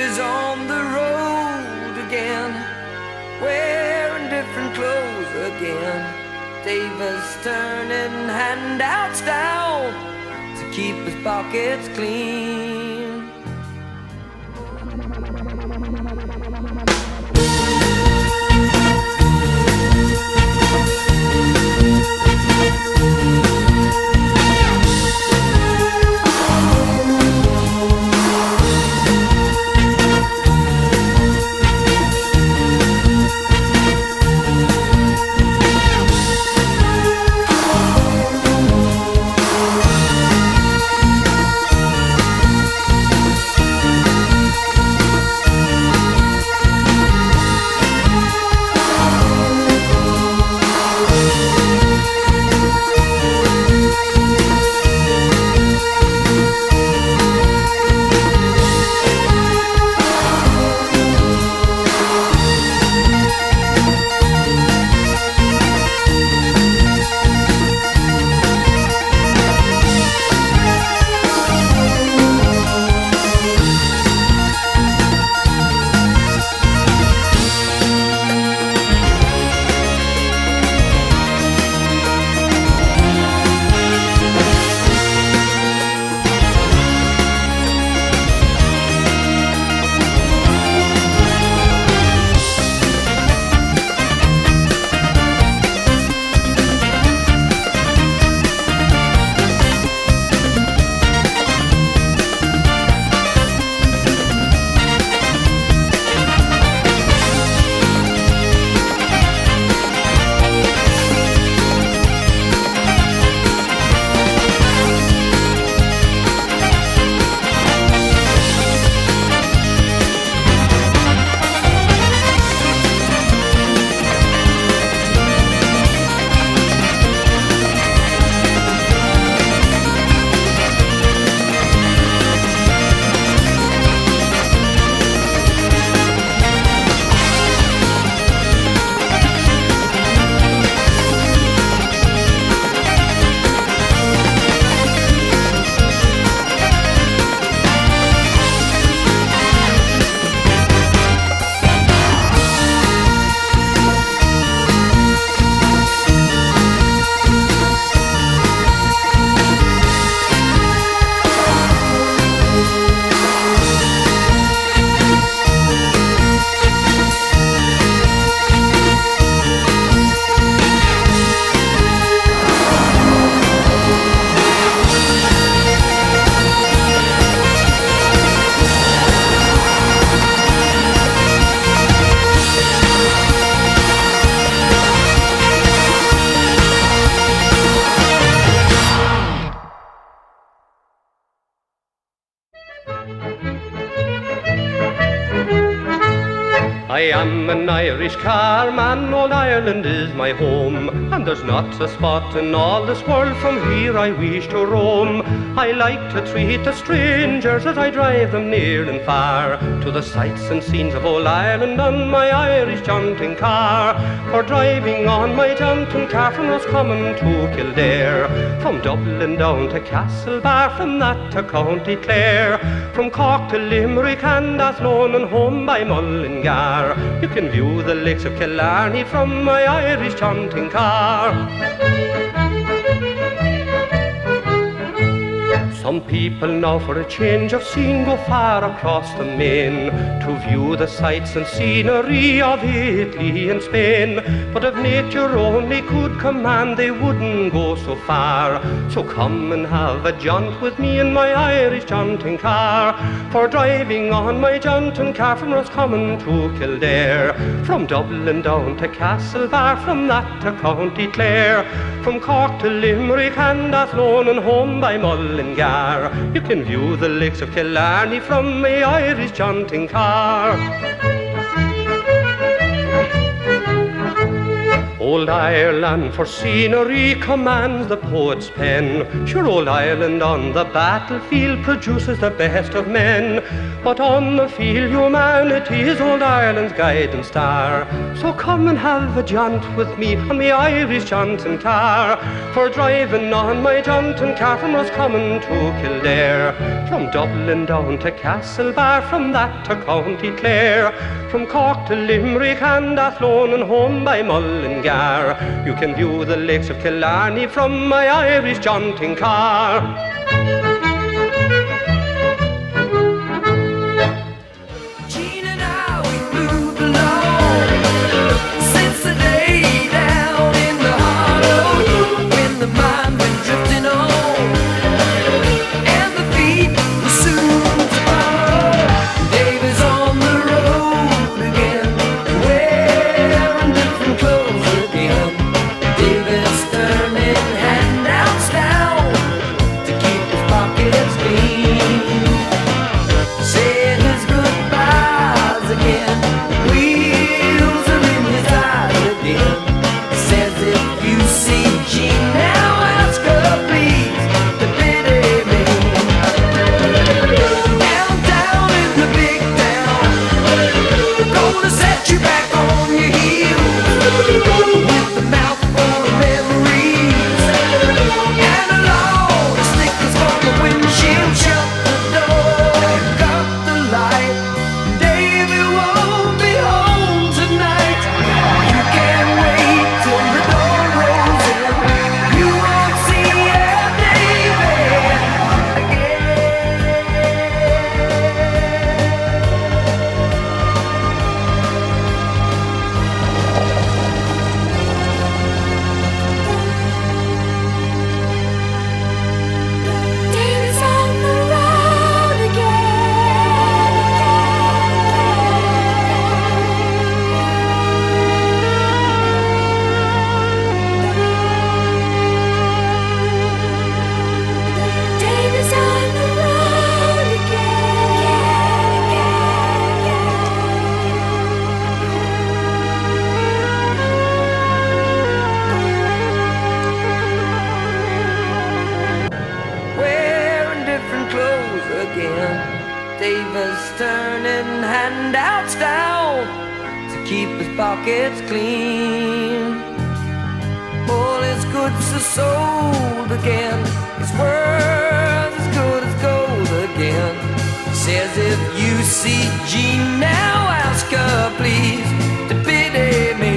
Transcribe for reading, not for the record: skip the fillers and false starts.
is on the road again, wearing different clothes again. Davis turning handouts down to keep his pockets clean. I am an Irish carman, old Ireland is my home, and there's not a spot in all this world from here I wish to roam. I like to treat the strangers as I drive them near and far, to the sights and scenes of old Ireland on my Irish jaunting car. For driving on my jaunting car from Roscommon to Kildare, from Dublin down to Castlebar, from that to County Clare, from Cork to Limerick and Athlone and home by Mullingar. You can view the lakes of Killarney from my Irish jaunting car. Some people now for a change of scene go far across the main to view the sights and scenery of Italy and Spain. But if nature only could command, they wouldn't go so far. So come and have a jaunt with me in my Irish jaunting car. For driving on my jaunting car from Roscommon to Kildare, from Dublin down to Castlebar, from that to County Clare, from Cork to Limerick and Athlone and home by Mullingar. You can view the lakes of Killarney from my Irish jaunting car. Old Ireland for scenery commands the poet's pen. Sure, old Ireland on the battlefield produces the best of men. But on the field humanity is old Ireland's guiding star. So come and have a jaunt with me on me Irish jaunting car. For driving on my jaunting car from Roscommon to Kildare, from Dublin down to Castlebar, from that to County Clare, from Cork to Limerick and Athlone and home by Mullingar. You can view the lakes of Killarney from my Irish jaunting car. Jean and I, we moved along since the day down in the hollow when the mind went drifting on and the feet were soon to follow. David's on the road again, wearing different clothes again. David's turning handouts down to keep his pockets clean, saying his goodbyes again. Wheels are in his eyes again. Says if you see Jean now, ask her please to pity me. Downtown in the big town, gonna set you back on your heels with a mouthful of memories and a load of stickers on the windshield. Shut the door, cut the light. David won't be home tonight. You can't wait till the door rolls in. You won't see David again. David's on the road again. David's on the road Wearing different clothes again. David's turning handouts down to keep his pockets clean. All his goods are sold again. His worth as good as gold again. Says if you see Jean now, ask her please to pity me.